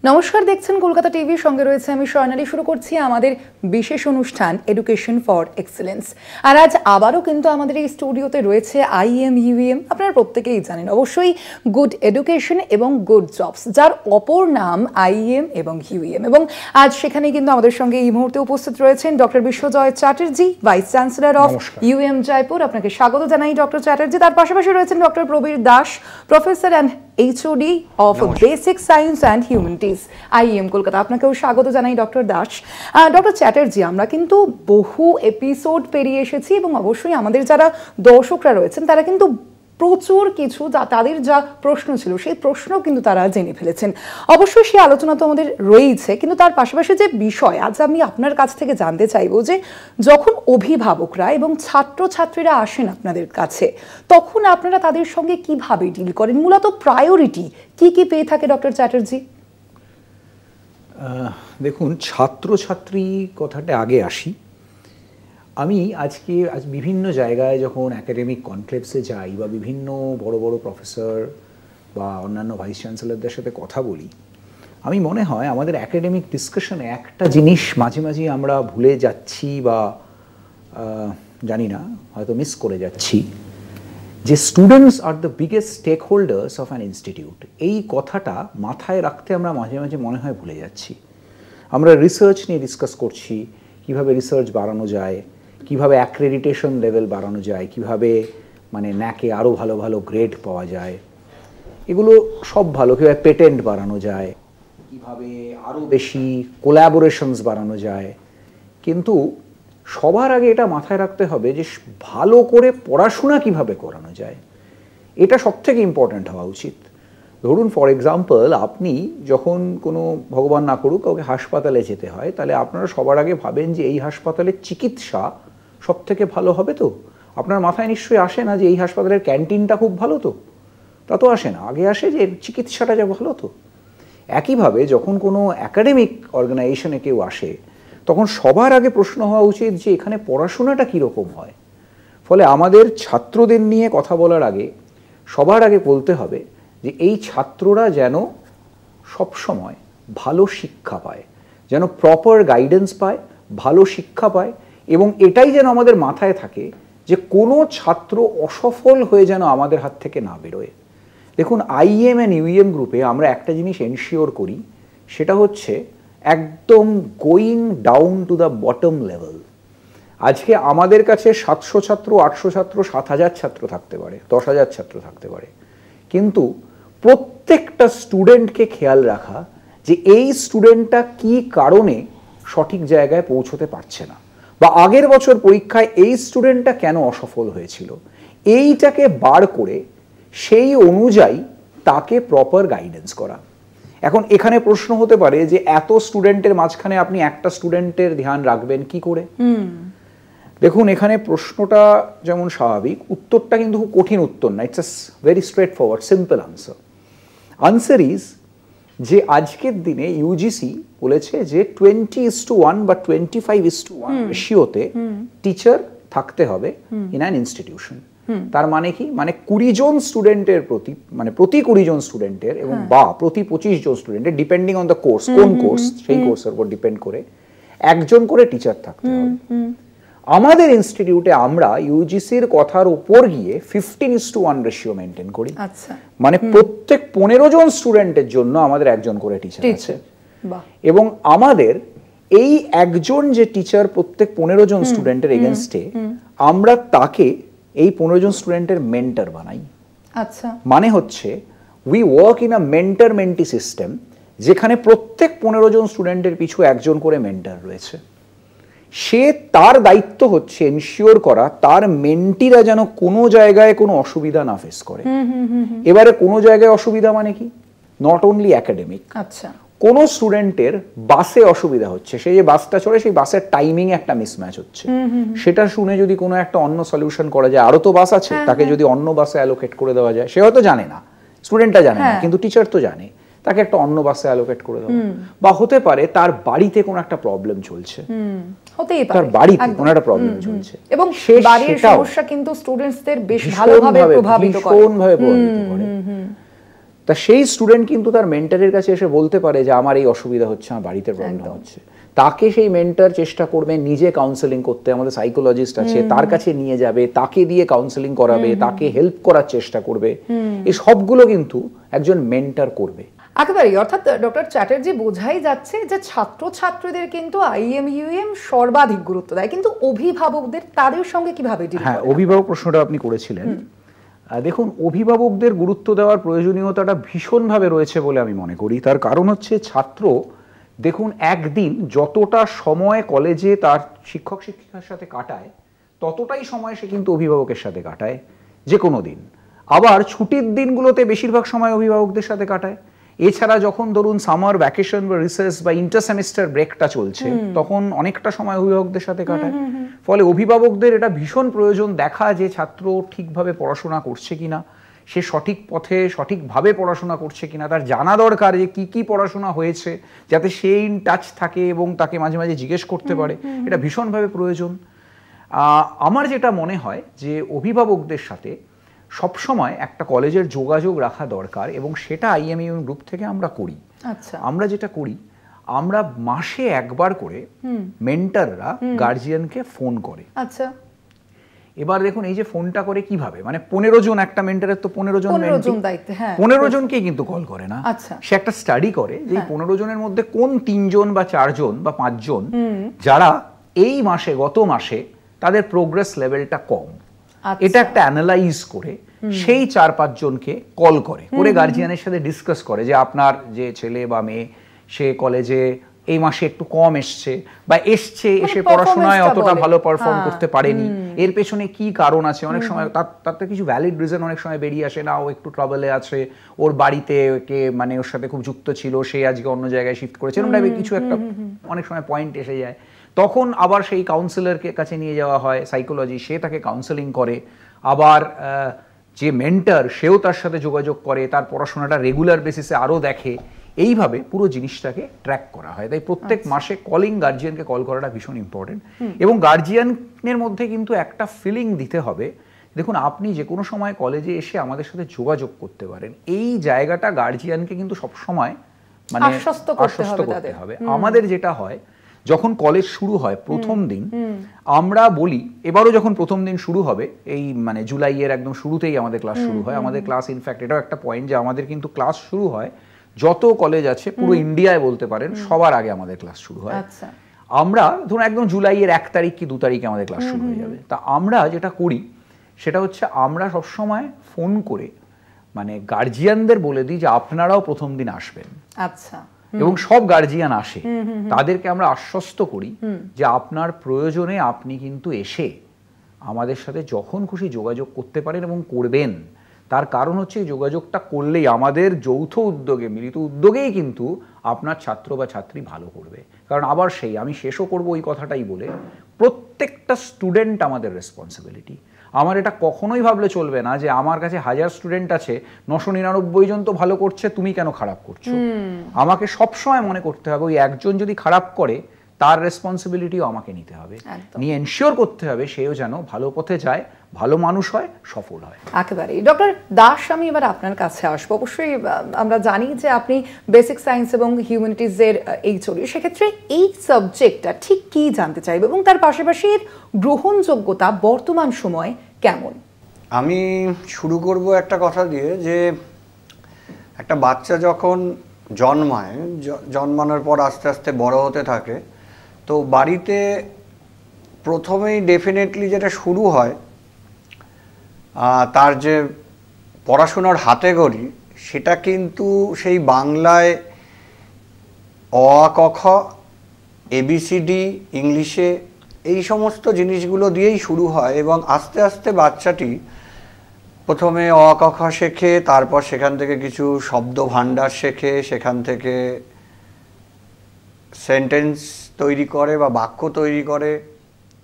নমস্কার, দেখছেন কলকাতা টিভির সঙ্গে রয়েছে আমি স্বর্ণালী। শুরু করছি আমাদের বিশেষ অনুষ্ঠান এডুকেশন ফর এক্সেলেন্স। আর আজ আবারও কিন্তু আমাদের এই স্টুডিওতে রয়েছে আইএম ইউএম। আপনারা প্রত্যেকেই জানেন অবশ্যই গুড এডুকেশন এবং গুড জবস, যার অপর নাম আইএম এবং ইউএম। এবং আজ সেখানে কিন্তু আমাদের সঙ্গে এই মুহূর্তে উপস্থিত রয়েছেন doctor Biswajoy Chatterjee, vice chancellor of UEM Jaipur. আপনাকে স্বাগত জানাই ডক্টর চ্যাটার্জি। তার পাশাপাশি রয়েছেন doctor Prabir Das, professor and HOD of Basic Science and Humanities, IEM Kolkata. আপনাকেও স্বাগত জানাই ডক্টর দাস। ডক্টর চ্যাটার্জি, আমরা কিন্তু বহু এপিসোড পেরিয়ে এসেছি এবং অবশ্যই আমাদের যারা দর্শকরা রয়েছেন তারা কিন্তু প্রচুর কিছু তাদের যা প্রশ্ন ছিল সেই প্রশ্ন কিন্তু তারা জেনে ফেলেছেন। অবশ্যই সেই আলোচনা তো আমাদের রয়েছে, কিন্তু তার পাশাপাশি যে বিষয় আজ আমি আপনার কাছ থেকে জানতে চাইবো যে যখন অভিভাবকরা এবং ছাত্রছাত্রীরা আসেন আপনাদের কাছে, তখন আপনারা তাদের সঙ্গে কিভাবে ডিল করেন? মূলত প্রায়োরিটি কি পেয়ে থাকে ডক্টর চ্যাটার্জি? দেখুন, ছাত্রছাত্রী কথাটা আগে আসি। আমি আজ বিভিন্ন জায়গায় যখন একাডেমিক কনক্লেভসে যাই বা বিভিন্ন বড় বড় প্রফেসর বা অন্যান্য ভাইস চ্যান্সেলরদের সাথে কথা বলি, আমি মনে হয় আমাদের একাডেমিক ডিসকাশনে একটা জিনিস মাঝে মাঝে আমরা ভুলে যাচ্ছি বা জানি না, হয়তো মিস করে যাচ্ছি, যে students are the biggest stakeholders of an institute. এই কথাটা মাথায় রাখতে আমরা মাঝে মাঝে মনে হয় ভুলে যাচ্ছি। আমরা রিসার্চ নিয়ে ডিসকাস করছি, কিভাবে রিসার্চ বাড়ানো যায়, কিভাবে অ্যাক্রেডিটেশন লেভেল বাড়ানো যায়, কিভাবে ন্যাকে আরও ভালো ভালো গ্রেড পাওয়া যায়, এগুলো সব ভালো। কীভাবে পেটেন্ট বাড়ানো যায়, কিভাবে আরও বেশি কোল্যাবোরেশনস বাড়ানো যায়। কিন্তু সবার আগে এটা মাথায় রাখতে হবে যে ভালো করে পড়াশোনা কিভাবে করানো যায়, এটা সবথেকে ইম্পর্ট্যান্ট হওয়া উচিত। ধরুন, ফর এক্সাম্পল, আপনি যখন কোনো, ভগবান না করুক, কাউকে হাসপাতালে যেতে হয়, তাহলে আপনারা সবার আগে ভাবেন যে এই হাসপাতালের চিকিৎসা সব থেকে ভালো হবে। তো আপনার মাথায় নিশ্চয়ই আসে না যে এই হাসপাতালের ক্যান্টিনটা খুব ভালো, তো তা তো আসে না। আগে আসে যে চিকিৎসাটা যা ভালো। তো একইভাবে যখন কোনো অ্যাকাডেমিক অর্গানাইজেশনে কেউ আসে, তখন সবার আগে প্রশ্ন হওয়া উচিত যে এখানে পড়াশোনাটা কীরকম হয়। ফলে আমাদের ছাত্রদের নিয়ে কথা বলার আগে সবার আগে বলতে হবে যে এই ছাত্ররা যেন সবসময় ভালো শিক্ষা পায়, যেন প্রপার গাইডেন্স পায়, ভালো শিক্ষা পায়, এবং এটাই যেন আমাদের মাথায় থাকে যে কোনো ছাত্র অসফল হয়ে যেন আমাদের হাত থেকে না বেরোয়। দেখুন, আইএম অ্যান্ড ইউএম গ্রুপে আমরা একটা জিনিস এনশিওর করি, সেটা হচ্ছে একদম going down to the bottom level. আজকে আমাদের কাছে 700 ছাত্র, 800 ছাত্র, 7000 ছাত্র থাকতে পারে, 10,000 ছাত্র থাকতে পারে, কিন্তু প্রত্যেকটা স্টুডেন্টকে খেয়াল রাখা যে এই স্টুডেন্টটা কি কারণে সঠিক জায়গায় পৌঁছতে পারছে না, বা আগের বছর পরীক্ষায় এই স্টুডেন্টটা কেন অসফল হয়েছিল, এইটাকে বার করে সেই অনুযায়ী তাকে প্রপার গাইডেন্স করা। এখন এখানে প্রশ্ন হতে পারে যে এত স্টুডেন্টের মাঝখানে আপনি একটা স্টুডেন্টের ধ্যান রাখবেন কি করে? দেখুন, এখানে প্রশ্নটা যেমন স্বাভাবিক, উত্তরটা কিন্তু খুব কঠিন উত্তর না। It's a very straight forward simple answer. Answer is যে আজকের দিনে ইউজিসি বলেছে যে 20:1 বা 25:1 রেশিওতে টিচার থাকতে হবে ইন অ্যান ইনস্টিটিউশন। তার মানে কি? 20 জন স্টুডেন্টের প্রতি, প্রতি 20 জন স্টুডেন্টের এবং বা প্রতি 25 জন স্টুডেন্টের, ডিপেন্ডিং অন দ্য কোর্স, কোন কোর্স সেই কোর্সের উপর ডিপেন্ড করে একজন করে টিচার থাকতে হবে। আমাদের ইনস্টিটিউটে আমরা ইউজিসির কথার উপর গিয়ে 15:1 রেশিও মেনটেন করি। প্রত্যেক 15 জন স্টুডেন্টের জন্য আমাদের একজন করে টিচার আছে, এবং আমাদের এই একজন যে টিচার প্রত্যেক 15 জন স্টুডেন্টের এগেনস্টে, আমরা তাকে এই 15 জন স্টুডেন্টের মেন্টর বানাই। আচ্ছা, মানে হচ্ছে we work in a mentor mentee system, যেখানে প্রত্যেক 15 জন স্টুডেন্টের পিছু একজন করে মেন্টর রয়েছে। সে, তার দায়িত্ব হচ্ছে এনশিওর করা তার মেন্টিরা যেন কোনো জায়গায় কোনো অসুবিধা না ফেস করে। এবারে কোনো জায়গায় অসুবিধা মানে কি? Not only academic. আচ্ছা, কোনো স্টুডেন্টের বাসে অসুবিধা হচ্ছে, সেই যে বাসটা চলে সেই বাসের টাইমিং একটা মিসম্যাচ হচ্ছে, সেটা শুনে যদি কোনো একটা অন্য সলিউশন করা যায়, আরো তো বাস আছে, তাকে যদি অন্য বাসে অ্যালোকেট করে দেওয়া যায়, সে হয়তো জানে না, স্টুডেন্টটা জানে না, কিন্তু টিচার তো জানে, তাকে একটা অন্য বাসে অ্যালোকেট করে দেওয়া। বা হতে পারে তার বাড়িতে কোনো একটা প্রবলেম চলছে, হতেই পারে তার বাড়িতে কোনো একটা প্রবলেম চলছে, এবং বাড়ির সমস্যা কিন্তু স্টুডেন্টসদের বেশ ভালোভাবে প্রভাবিত করে। তা সেই স্টুডেন্ট কিন্তু তার মেন্টরের কাছে এসে বলতে পারে যে আমার এই অসুবিধা হচ্ছে, আমার বাড়িতে প্রবলেম হচ্ছে। তাকে সেই মেন্টর চেষ্টা করবে নিজে কাউন্সেলিং করতে, আমাদের সাইকোলজিস্ট আছে তার কাছে নিয়ে যাবে, তাকে দিয়ে কাউন্সেলিং করাবে, তাকে হেল্প করার চেষ্টা করবে। এই সবগুলো কিন্তু একজন মেন্টর করবে। একেবারেই, অর্থাৎ ডক্টর চ্যাটার্জি বোঝাই যাচ্ছে যে ছাত্রছাত্রীদের কিন্তু আইএমইউএম সর্বাধিক গুরুত্ব দেয়, কিন্তু অভিভাবকদের তাদের সঙ্গে কিভাবে ডিল করে? হ্যাঁ, অভিভাবক প্রশ্নটা আপনি করেছিলেন। দেখুন, অভিভাবকদের গুরুত্ব দেওয়ার প্রয়োজনীয়তাটা ভীষণভাবে রয়েছে বলে আমি মনে করি। তার কারণ হচ্ছে ছাত্র, দেখুন, একদিন যতটা সময় কলেজে তার শিক্ষক শিক্ষিকার সাথে কাটায় ততটাই সময় সে কিন্তু অভিভাবকের সাথে কাটায় যে কোনো দিন। আবার ছুটির দিনগুলোতে বেশিরভাগ সময় অভিভাবকদের সাথে কাটায়। এছাড়া যখন ধরুন সামার ভ্যাকেশন বা রিসেস বা ইন্টার সেমিস্টার ব্রেকটা চলছে তখন অনেকটা সময় অভিভাবকদের সাথে কাটায়। ফলে অভিভাবকদের এটা ভীষণ প্রয়োজন দেখা যে ছাত্র ঠিকভাবে পড়াশোনা করছে কিনা, সে সঠিক পথে সঠিকভাবে পড়াশোনা করছে কিনা, তার জানা দরকার যে কি কি পড়াশোনা হয়েছে, যাতে সে ইন টাচ থাকে এবং তাকে মাঝে মাঝে জিজ্ঞেস করতে পারে। এটা ভীষণভাবে প্রয়োজন। আমার যেটা মনে হয় যে অভিভাবকদের সাথে সবসময় একটা কলেজের যোগাযোগ রাখা দরকার, এবং সেটা আইএমইউএম গ্রুপ থেকে আমরা করি। আচ্ছা, আমরা যেটা করি, আমরা মাসে একবার করে মেন্টররা গার্জিয়ানকে ফোন করে। আচ্ছা, এবার দেখুন, এই যে ফোনটা করে কিভাবে, মানে 15 জন, একটা মেন্টরের তো 15 জন দায়িত্বে, হ্যাঁ, 15 জনকেই কিন্তু কল করে না। আচ্ছা, সে একটা স্টাডি করে যে 15 জনের মধ্যে কোন 3 জন বা 4 জন বা 5 জন যারা এই মাসে, গত মাসে তাদের প্রোগ্রেস লেভেলটা কম, এটা একটা অ্যানালাইজ করে সেই 4-5 জনকে কল করে গার্জিয়ানের সাথে ডিসকাস করে যে আপনার যে ছেলে বা মেয়ে সে কলেজে এই মাসে একটু কম এসছে বা এসে পড়াশোনায় অতটা ভালো পারফর্ম করতে পারেনি, এর পেছনে কি কারণ আছে। অনেক সময় তাতে কিছু ভ্যালিড রিজন অনেক সময় বেরিয়ে আসে, না ও একটু ট্রাবলে আছে, ওর বাড়িতে কে মানে ওর সাথে খুব যুক্ত ছিল, সে আজকে অন্য জায়গায় শিফট করেছে, এরকম টাইপের কিছু একটা অনেক সময় পয়েন্ট এসে যায়। তখন আবার সেই কাউন্সিলরকে কাছে নিয়ে যাওয়া হয়, সাইকোলজি, সে তাকে কাউন্সেলিং করে। আবার যে মেন্টর সেও তার সাথে যোগাযোগ করে, তার পড়াশোনাটা রেগুলার বেসিসে আরও দেখে। এইভাবে পুরো জিনিসটাকে ট্র্যাক করা হয়। তাই প্রত্যেক মাসে গার্জিয়ানকে কল করাটা ভীষণ ইম্পর্টেন্ট। এবং গার্জিয়ানের মধ্যে কিন্তু একটা ফিলিং দিতে হবে, দেখুন আপনি যে কোনো সময় কলেজে এসে আমাদের সাথে যোগাযোগ করতে পারেন, এই জায়গাটা গার্জিয়ানকে কিন্তু সবসময় মানে আশ্বস্ত করতে হবে। আমাদের যেটা হয়, যখন কলেজ শুরু হয় প্রথম দিন আমরা বলি, এবারও যখন প্রথম দিন শুরু হবে, এই মানে জুলাইয়ের একদম শুরুতেই আমাদের ক্লাস শুরু হয়। আমাদের ক্লাস, ইনফ্যাক্ট এটাও একটা পয়েন্ট যে আমাদের কিন্তু ক্লাস শুরু হয়, যত কলেজ আছে পুরো ইন্ডিয়ায় বলতে পারেন সবার আগে আমাদের ক্লাস শুরু হয়। আমরা ধরুন একদম জুলাইয়ের 1 তারিখ কি 2 তারিখে আমাদের ক্লাস শুরু হয়ে যাবে। তা আমরা যেটা করি সেটা হচ্ছে আমরা সবসময় ফোন করে মানে গার্জিয়ানদের বলে দিই যে আপনারাও প্রথম দিন আসবেন। আচ্ছা, এবং সব গার্জিয়ান আসে, তাদেরকে আমরা আশ্বস্ত করি যে আপনার প্রয়োজনে আপনি কিন্তু এসে আমাদের সাথে যখন খুশি যোগাযোগ করতে পারেন এবং করবেন। তার কারণ হচ্ছে এই যোগাযোগটা করলেই আমাদের যৌথ উদ্যোগে, মিলিত উদ্যোগেই কিন্তু আপনার ছাত্র বা ছাত্রী ভালো করবে। কারণ আবার সেই আমি শেষও করব ওই কথাটাই বলে, প্রত্যেকটা স্টুডেন্ট আমাদের রেসপন্সিবিলিটি। আমার এটা কখনোই ভাবলে চলবে না যে আমার কাছে 1000 স্টুডেন্ট আছে, 999 জন তো ভালো করছে, তুমি কেন খারাপ করছো। আমাকে সবসময় মনে করতে হবে ওই একজন যদি খারাপ করে তার রেসপন্সিবিলিটিও আমাকে নিতে হবে, নিয়ে এনশিওর করতে হবে সেও যেন ভালো পথে যায়, ভালো মানুষ হয়, সফল হয়। একেবারেই। ডক্টর দাস, আমি এবার আপনার কাছে আসবো। অবশ্যই আমরা জানি যে আপনি বেসিক সায়েন্স এবং হিউম্যানিটিজের HOD, সেক্ষেত্রে এই সাবজেক্টটা ঠিক কি জানতে চাইবে এবং তার পাশাপাশি এর গ্রহণযোগ্যতা বর্তমান সময়ে কেমন? আমি শুরু করব একটা কথা দিয়ে, যে একটা বাচ্চা যখন জন্মায়, জন্মানোর পর আস্তে আস্তে বড় হতে থাকে, তো বাড়িতে প্রথমেই ডেফিনেটলি যেটা শুরু হয় তার যে পড়াশোনার হাতেখড়ি, সেটা কিন্তু সেই বাংলায় অ আ ক খ, ABCD, ইংলিশে এই সমস্ত জিনিসগুলো দিয়েই শুরু হয়। এবং আস্তে আস্তে বাচ্চাটি প্রথমে অ আ ক খ শেখে, তারপর সেখান থেকে কিছু শব্দ ভাণ্ডার শেখে, সেখান থেকে সেন্টেন্স তৈরি করে বা বাক্য তৈরি করে,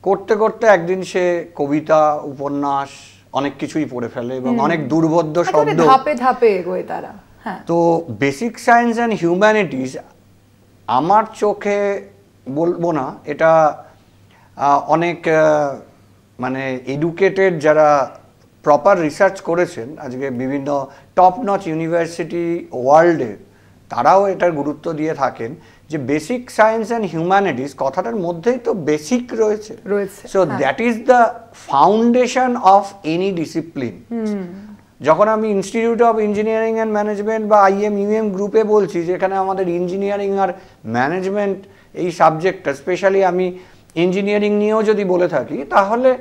করতে করতে একদিন সে কবিতা, উপন্যাস অনেক কিছুই পড়ে ফেলে এবং অনেক দুর্বোধ্য শব্দ, ধাপে ধাপে এগোয় তারা। তো বেসিক সায়েন্স অ্যান্ড হিউম্যানিটিজ আমার চোখে বলবো না, এটা অনেক মানে এডুকেটেড যারা প্রপার রিসার্চ করেছেন আজকে বিভিন্ন টপ নচ ইউনিভার্সিটি ওয়ার্ল্ডে, তারাও এটার গুরুত্ব দিয়ে থাকেন যে বেসিক সায়েন্স অ্যান্ড হিউম্যানিটিস কথাটার মধ্যেই তো বেসিক রয়েছে। So that is the foundation of any discipline. যখন আমি institute of engineering and management বা IMUM গ্রুপে বলছি যেখানে আমাদের ইঞ্জিনিয়ারিং আর ম্যানেজমেন্ট এই সাবজেক্টটা, স্পেশালি আমি ইঞ্জিনিয়ারিং নিয়েও যদি বলে থাকি, তাহলে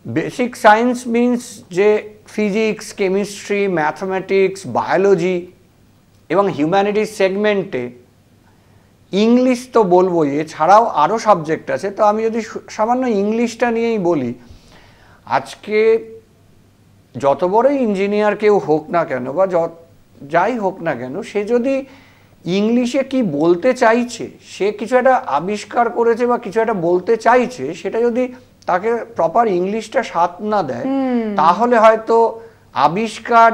বেসিক সায়েন্স মিনস যে ফিজিক্স, কেমিস্ট্রি, ম্যাথমেটিক্স, বায়োলজি এবং হিউম্যানিটিস সেগমেন্টে ইংলিশ তো বলবোই, এছাড়াও আরও সাবজেক্ট আছে। তো আমি যদি সামান্য ইংলিশটা নিয়েই বলি, আজকে যত বড়ই ইঞ্জিনিয়ার কেউ হোক না কেন বা যাই হোক না কেন, সে যদি ইংলিশে কি বলতে চাইছে, সে কিছু একটা আবিষ্কার করেছে বা কিছু একটা বলতে চাইছে, সেটা যদি তাকে প্রপার ইংলিশটা সাথ না দেয়, তাহলে হয়তো আবিষ্কার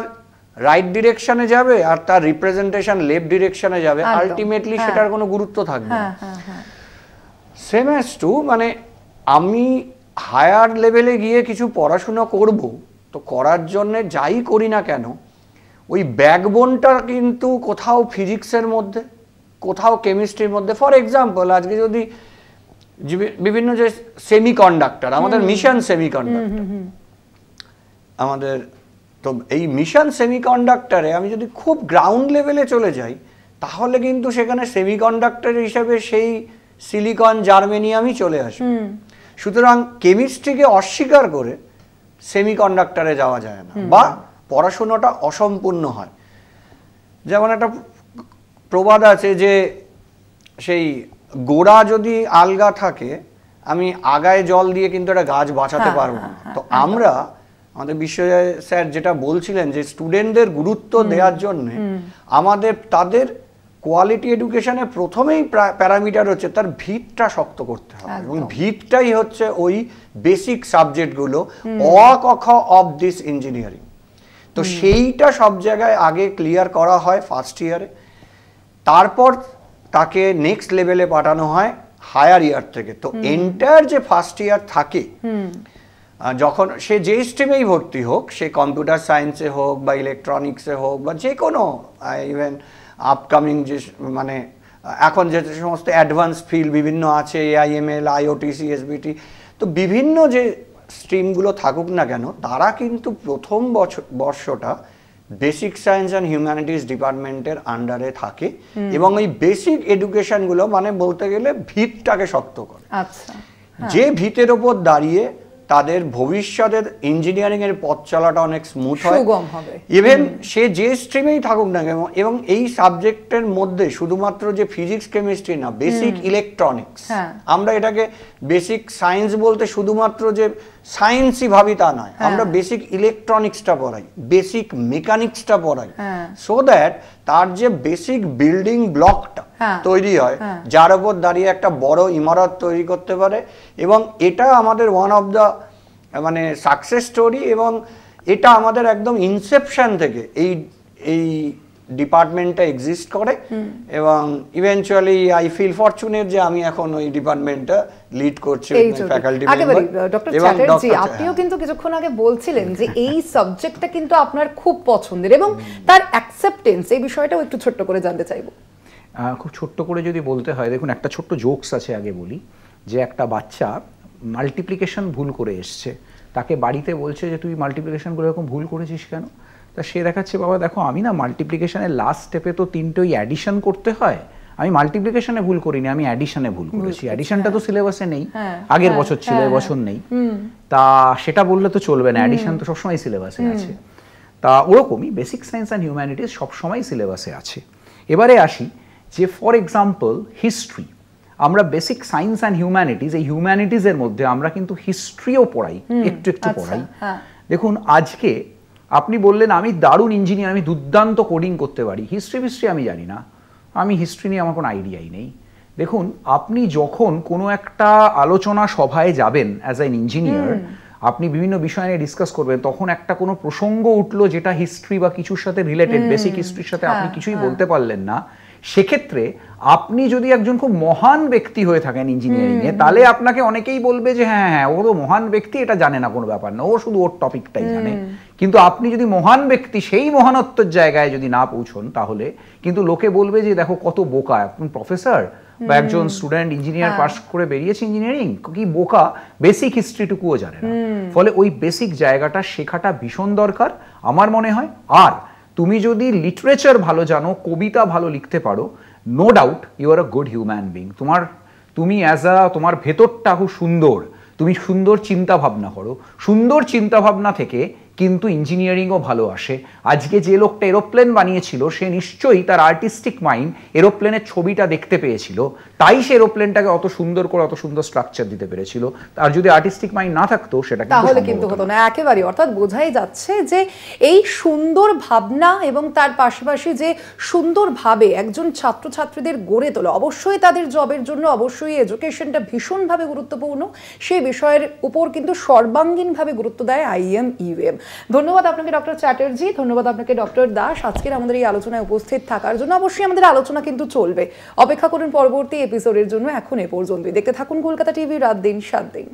রাইট ডিরেকশনে যাবে আর তার রিপ্রেজেন্টেশন লেফট ডিরেকশনে যাবে, আলটিমেটলি সেটার কোনো গুরুত্ব থাকবে না। সেম অ্যাজ টু, মানে আমি হায়ার লেভেলে গিয়ে কিছু পড়াশোনা করব, তো করার জন্য যাই করি না কেন, ওই ব্যাকবোনটা কিন্তু কোথাও ফিজিক্সের মধ্যে, কোথাও কেমিস্ট্রির মধ্যে। ফর এক্সাম্পল, আজকে যদি বিভিন্ন যে সেমিকন্ডাক্টর, আমাদের মিশন সেমিকন্ডাক্টর, আমাদের তো এই মিশন সেমিকন্ডাক্টরে আমি যদি খুব গ্রাউন্ড লেভেলে চলে যাই, তাহলে কিন্তু সেখানে সেমিকন্ডাক্টর হিসাবে সেই সিলিকন, জার্মেনিয়ামই চলে আসে। সুতরাং কেমিস্ট্রিকে অস্বীকার করে সেমিকন্ডাক্টরে যাওয়া যায় না, বা পড়াশোনাটা অসম্পূর্ণ হয়। যেমন একটা প্রবাদ আছে যে সেই গোড়া যদি আলগা থাকে, আমি আগায় জল দিয়ে কিন্তু একটা গাছ বাঁচাতে পারবো না। তো আমরা আমাদের বিশ্বজয় স্যার যেটা বলছিলেন যে স্টুডেন্টদের গুরুত্ব দেওয়ার জন্য আমাদের তাদের কোয়ালিটি এডুকেশনে প্রথমেই প্যারামিটার হচ্ছে তার ভিতটা শক্ত করতে হবে, এবং ভিতটাই হচ্ছে ওই বেসিক সাবজেক্টগুলো অ ক খ অফ দিস ইঞ্জিনিয়ারিং। তো সেইটা সব জায়গায় আগে ক্লিয়ার করা হয় ফার্স্ট ইয়ারে, তারপর তাকে নেক্সট লেভেলে পাঠানো হয় হায়ার ইয়ার থেকে। তো এন্টায়ার যে ফার্স্ট ইয়ার থাকে, যখন সে যে স্ট্রিমেই ভর্তি হোক, সে কম্পিউটার সায়েন্সে হোক বা ইলেকট্রনিক্সে হোক বা যে কোনো ইভেন আপকামিং যে মানে এখন যে সমস্ত অ্যাডভান্স ফিল্ড বিভিন্ন আছে, AIML, IoT, CSBT, তো বিভিন্ন যে স্ট্রিমগুলো থাকুক না কেন, তারা কিন্তু প্রথম বর্ষটা বেসিক সায়েন্স অ্যান্ড হিউম্যানিটিস ডিপার্টমেন্টের আন্ডারে থাকে, এবং এই বেসিক এডুকেশনগুলো মানে বলতে গেলে ভিতটাকে শক্ত করে। যে ভিতের ওপর দাঁড়িয়ে তাদের ভবিষ্যতের ইঞ্জিনিয়ারিং এর পথ চলাটা অনেক স্মুথ হয়, ইভেন সে যে স্ট্রিমেই থাকুক না কেন। এবং এই সাবজেক্টের মধ্যে শুধুমাত্র যে ফিজিক্স, কেমিস্ট্রি না, বেসিক ইলেকট্রনিক্স, আমরা এটাকে বেসিক সায়েন্স বলতে শুধুমাত্র যে সায়েন্সই ভাবি তা নয়, আমরা বেসিক ইলেকট্রনিক্সটা পড়াই, বেসিক মেকানিক্সটা পড়াই, সো দ্যাট তার যে বেসিক বিল্ডিং ব্লকটা তৈরি হয়, যার উপর দাঁড়িয়ে একটা বড় ইমারত তৈরি করতে পারে। এবং এটা আমাদের ওয়ান অফ দ্য মানে সাকসেস স্টোরি, এবং এটা আমাদের একদম ইনসেপশন থেকে এই ডিপার্টমেন্টটা এক্সিস্ট করে। এবং ইভেন্চুয়ালি আই ফিল ফরচুনেট যে আমি এখন ওই ডিপার্টমেন্টটা লিড করছি ফ্যাকাল্টি মেম্বার। ডক্টর চ্যাটার্জি, আপনিও কিন্তু কিছুক্ষণ আগে বলছিলেন যে এই সাবজেক্টটা কিন্তু আপনার খুব পছন্দের, এবং তার অ্যাকসেপ্টেন্স, এই বিষয়টাও একটু ছোট্ট করে জানতে চাইবো। খুব ছোট্ট করে যদি বলতে হয়, দেখুন একটা ছোট্ট জোকস আছে, আগে বলি, যে একটা বাচ্চা মাল্টিপ্লিকেশন ভুল করে এসছে, তাকে বাড়িতে বলছে যে তুই মাল্টিপ্লিকেশনগুলো এরকম ভুল করেছিস কেন? তা সে দেখাচ্ছে, বাবা দেখো আমি না মাল্টিপ্লিকেশনের লাস্ট স্টেপে তো তিনটে ওই অ্যাডিশন করতে হয়, আমি মাল্টিপ্লিকেশনে ভুল করিনি, আমি অ্যাডিশনে ভুল করেছি। অ্যাডিশনটা তো সিলেবাসে নেই, আগের বছর ছিল, এবছর নেই, তা সেটা বললে তো চলবে না, অ্যাডিশন তো সবসময় সিলেবাসে আছে। তা ওরকমই বেসিক সায়েন্স অ্যান্ড হিউম্যানিটিস সবসময় সিলেবাসে আছে। এবারে আসি যে ফর এক্সাম্পল হিস্ট্রি, আমরা বেসিক সায়েন্স অ্যান্ড হিউম্যানিটিস, এই হিউম্যানিটিসের মধ্যে আমরা কিন্তু হিস্ট্রিও পড়াই, একটু একটু পড়াই। দেখুন আজকে আপনি বললেন আমি দারুণ ইঞ্জিনিয়ার, আমি দুর্দান্ত কোডিং করতে পারি, হিস্ট্রি আমি জানি না, আমি হিস্ট্রি নিয়ে আমার কোনো আইডিয়াই নেই। দেখুন আপনি যখন কোনো একটা আলোচনা সভায় যাবেন অ্যাজ অ্যান ইঞ্জিনিয়ার, আপনি বিভিন্ন বিষয় নিয়ে ডিসকাস করবেন, তখন একটা কোনো প্রসঙ্গ উঠলো যেটা হিস্ট্রি বা কিছুর সাথে রিলেটেড, বেসিক হিস্ট্রির সাথে আপনি কিছুই বলতে পারলেন না, সেক্ষেত্রে আপনি যদি একজন খুব মহান ব্যক্তি হয়ে থাকেন ইঞ্জিনিয়ারিংয়ে, তাহলে আপনাকে অনেকেই বলবে যে হ্যাঁ হ্যাঁ ও তো মহান ব্যক্তি, এটা জানে না, কোনো ব্যাপার না, ও শুধু ওর টপিকটাই জানে। কিন্তু আপনি যদি মহান ব্যক্তি সেই মহানত্বের জায়গায় যদি না পৌঁছন, তাহলে কিন্তু লোকে বলবে যে দেখো কত বোকা, এখন প্রফেসর বা একজন স্টুডেন্ট ইঞ্জিনিয়ার পাস করে বেরিয়েছে ইঞ্জিনিয়ারিং, কি বোকা, বেসিক হিস্ট্রিটুকুও জানে না। ফলে ওই বেসিক জায়গাটা শেখাটা ভীষণ দরকার আমার মনে হয়। আর তুমি যদি লিটারেচার ভালো জানো, কবিতা ভালো লিখতে পারো, no doubt you are a good human being. তুমি তোমার ভেতরটা খুব সুন্দর, তুমি সুন্দর চিন্তা ভাবনা করো, সুন্দর চিন্তা ভাবনা থেকে কিন্তু ইঞ্জিনিয়ারিংও ভালো আসে। আজকে যে লোকটা এরোপ্লেন বানিয়েছিল, সে নিশ্চয়ই তার আর্টিস্টিক মাইন্ড এরোপ্লেনের ছবিটা দেখতে পেয়েছিল, তাই সে এরোপ্লেনটাকে অত সুন্দর করে অত সুন্দর স্ট্রাকচার দিতে পেরেছিল। তার যদি আর্টিস্টিক মাইন্ড না থাকতো সেটা তাহলে কিন্তু হতো না একেবারে। অর্থাৎ বোঝাই যাচ্ছে যে এই সুন্দর ভাবনা এবং তার পাশাপাশি যে সুন্দরভাবে একজন ছাত্রছাত্রীদের গড়ে তোলে, অবশ্যই তাদের জবের জন্য অবশ্যই এডুকেশনটা ভীষণভাবে গুরুত্বপূর্ণ, সেই বিষয়ের উপর কিন্তু সর্বাঙ্গীনভাবে গুরুত্ব দেয় IMUM। ধন্যবাদ আপনাকে ডক্টর চ্যাটার্জি, ধন্যবাদ আপনাকে ডক্টর দাস আজকের আমাদের এই আলোচনায় উপস্থিত থাকার জন্য। অবশ্যই আমাদের আলোচনা কিন্তু চলবে, অপেক্ষা করুন পরবর্তী এপিসোডের জন্য। এখন এ পর্যন্তই। দেখতে থাকুন কলকাতা টিভি, রাত দিন 7 দিন।